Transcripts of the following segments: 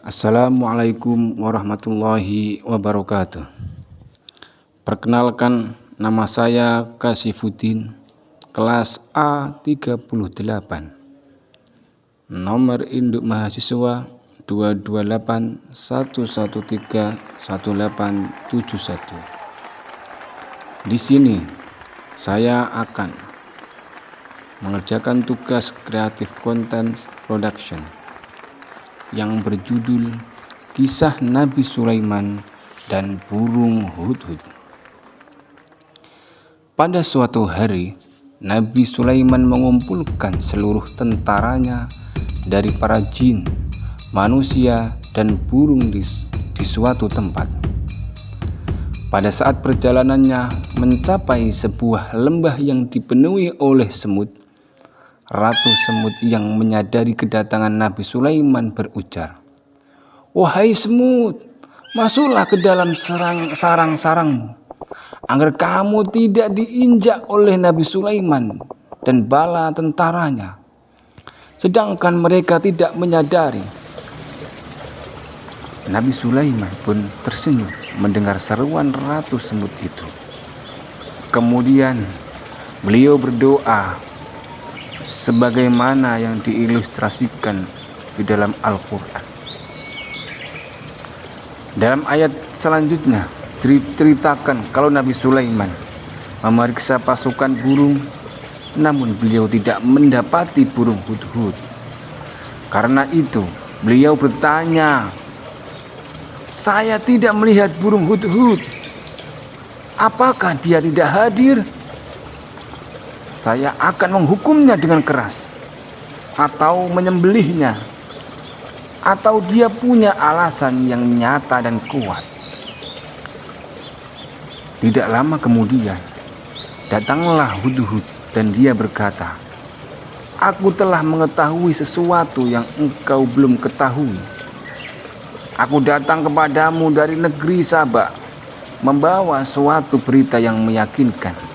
Assalamualaikum warahmatullahi wabarakatuh. Perkenalkan, nama saya Kasifuddin, kelas A38. Nomor induk mahasiswa 22811311871. Di sini saya akan mengerjakan tugas Creative Content Production yang berjudul Kisah Nabi Sulaiman dan Burung Hudhud. Pada suatu hari, Nabi Sulaiman mengumpulkan seluruh tentaranya dari para jin, manusia, dan burung di suatu tempat. Pada saat perjalanannya mencapai sebuah lembah yang dipenuhi oleh semut, Ratu Semut yang menyadari kedatangan Nabi Sulaiman berujar, "Wahai semut, masuklah ke dalam sarang-sarangmu, agar kamu tidak diinjak oleh Nabi Sulaiman dan bala tentaranya, sedangkan mereka tidak menyadari." Nabi Sulaiman pun tersenyum mendengar seruan Ratu Semut itu. Kemudian beliau berdoa sebagaimana yang diilustrasikan di dalam Al-Quran. Dalam ayat selanjutnya diceritakan kalau Nabi Sulaiman memeriksa pasukan burung, namun beliau tidak mendapati burung hudhud. Karena itu beliau bertanya, "Saya tidak melihat burung hudhud. Apakah dia tidak hadir? Saya akan menghukumnya dengan keras, atau menyembelihnya, atau dia punya alasan yang nyata dan kuat." Tidak lama kemudian, datanglah hudhud dan dia berkata, "Aku telah mengetahui sesuatu yang engkau belum ketahui. Aku datang kepadamu dari negeri Saba, membawa suatu berita yang meyakinkan."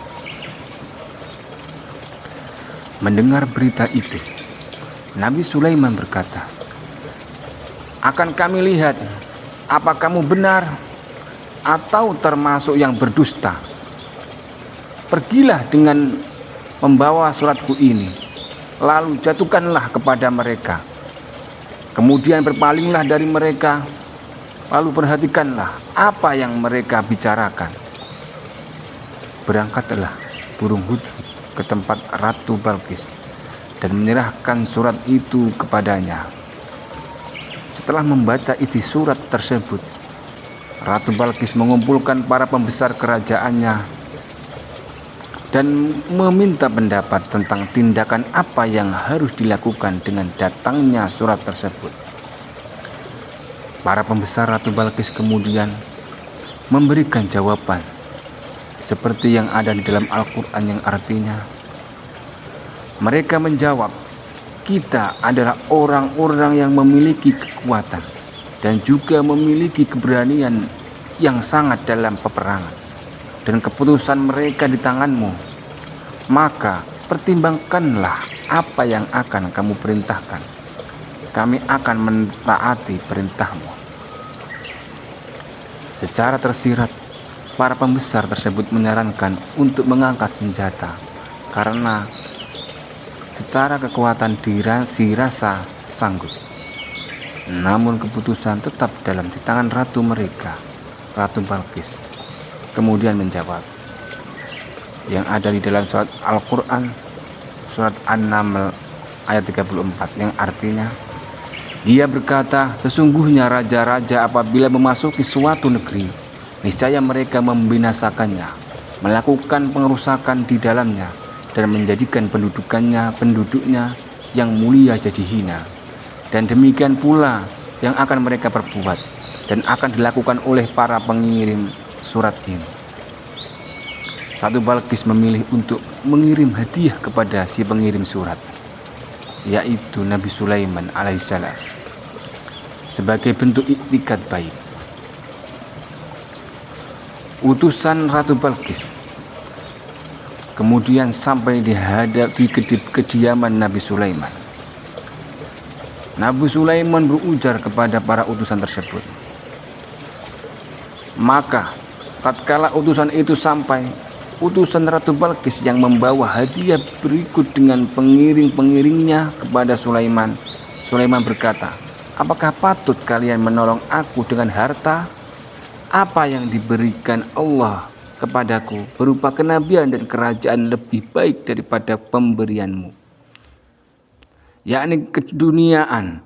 Mendengar berita itu, Nabi Sulaiman berkata, "Akan kami lihat apa kamu benar atau termasuk yang berdusta. Pergilah dengan membawa suratku ini, lalu jatuhkanlah kepada mereka. Kemudian berpalinglah dari mereka, lalu perhatikanlah apa yang mereka bicarakan." Berangkatlah burung hudhud ke tempat Ratu Balqis dan menyerahkan surat itu kepadanya. Setelah membaca isi surat tersebut, Ratu Balqis mengumpulkan para pembesar kerajaannya dan meminta pendapat tentang tindakan apa yang harus dilakukan dengan datangnya surat tersebut. Para pembesar Ratu Balqis kemudian memberikan jawaban seperti yang ada di dalam Al-Quran, yang artinya, mereka menjawab, "Kita adalah orang-orang yang memiliki kekuatan dan juga memiliki keberanian yang sangat dalam peperangan, dan keputusan mereka di tanganmu. Maka pertimbangkanlah apa yang akan kamu perintahkan. Kami akan mentaati perintahmu." Secara tersirat, para pembesar tersebut menyarankan untuk mengangkat senjata karena secara kekuatan dirasa sanggup. Namun keputusan tetap dalam di tangan ratu mereka, Ratu Balqis. Kemudian menjawab yang ada di dalam surat Al-Quran, surat An-Naml ayat 34, yang artinya, dia berkata, "Sesungguhnya raja-raja apabila memasuki suatu negeri, niscaya mereka membinasakannya, melakukan pengerusakan di dalamnya, dan menjadikan penduduknya yang mulia jadi hina. Dan demikian pula yang akan mereka perbuat, dan akan dilakukan oleh para pengirim surat ini." Ratu Balqis memilih untuk mengirim hadiah kepada si pengirim surat, yaitu Nabi Sulaiman alaihissalam, sebagai bentuk iktikat baik. Utusan Ratu Balqis kemudian sampai di kediaman Nabi Sulaiman. Nabi Sulaiman berujar kepada para utusan tersebut. Maka tatkala utusan itu sampai, utusan Ratu Balqis yang membawa hadiah berikut dengan pengiring-pengiringnya kepada Sulaiman. Sulaiman berkata, apakah patut kalian menolong aku dengan harta? Apa yang diberikan Allah kepadaku berupa kenabian dan kerajaan lebih baik daripada pemberianmu, yakni keduniaan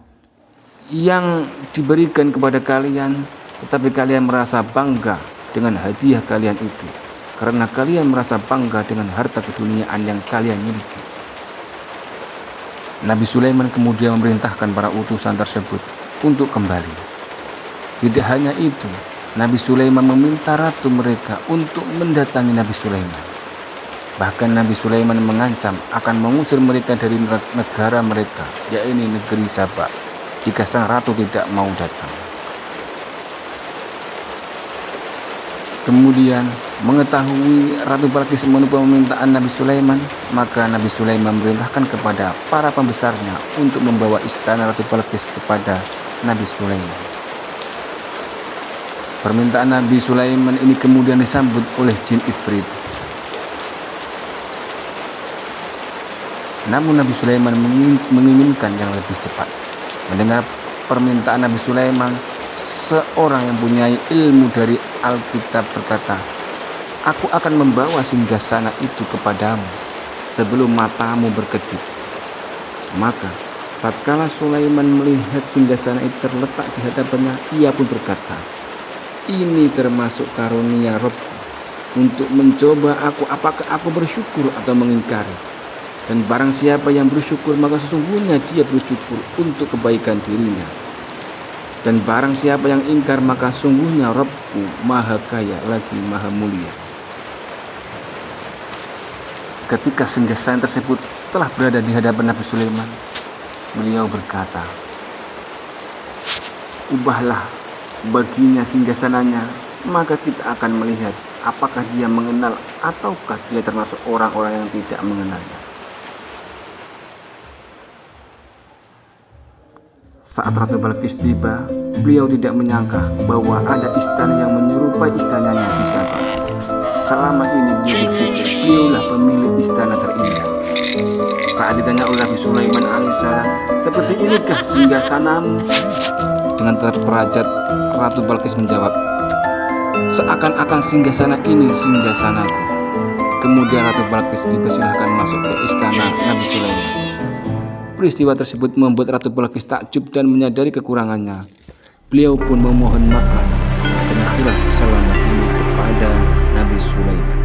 yang diberikan kepada kalian, tetapi kalian merasa bangga dengan hadiah kalian itu, karena kalian merasa bangga dengan harta keduniaan yang kalian miliki. Nabi Sulaiman kemudian memerintahkan para utusan tersebut untuk kembali. Tidak hanya itu, Nabi Sulaiman meminta ratu mereka untuk mendatangi Nabi Sulaiman. Bahkan Nabi Sulaiman mengancam akan mengusir mereka dari negara mereka, yaitu negeri Sabah, jika sang ratu tidak mau datang. Kemudian mengetahui Ratu Balqis menepati permintaan Nabi Sulaiman, maka Nabi Sulaiman memerintahkan kepada para pembesarnya untuk membawa istana Ratu Balqis kepada Nabi Sulaiman. Permintaan Nabi Sulaiman ini kemudian disambut oleh jin Ifrit. Namun Nabi Sulaiman menginginkan yang lebih cepat. Mendengar permintaan Nabi Sulaiman, seorang yang punya ilmu dari Alkitab berkata, aku akan membawa singgasana itu kepadamu sebelum matamu berkedip. Maka tatkala Sulaiman melihat singgasana itu terletak di hadapannya, ia pun berkata, ini termasuk karunia Rabbku untuk mencoba aku apakah aku bersyukur atau mengingkari. Dan barang siapa yang bersyukur, maka sesungguhnya dia bersyukur untuk kebaikan dirinya. Dan barang siapa yang ingkar, maka sungguhnya Rabbku maha kaya lagi maha mulia. Ketika singgasana tersebut telah berada di hadapan Nabi Sulaiman, beliau berkata, ubahlah baginya singgasananya, maka kita akan melihat apakah dia mengenal ataukah dia termasuk orang-orang yang tidak mengenalnya. Saat Ratu Balqis tiba, beliau tidak menyangka bahwa ada istana yang menyerupai istananya di Sabah. Selama ini dia berpikir beliaulah pemilik istana terindah. Saat ditanya oleh Nabi Sulaiman alaihissalam, seperti inikah singgasanamu? Dengan terperajat, Ratu Balqis menjawab, seakan-akan singgasana ini singgasanaku. Kemudian Ratu Balqis dipersilahkan masuk ke istana Nabi Sulaiman. Peristiwa tersebut membuat Ratu Balqis takjub dan menyadari kekurangannya. Beliau pun memohon maaf dan akhirnya selama ini kepada Nabi Sulaiman.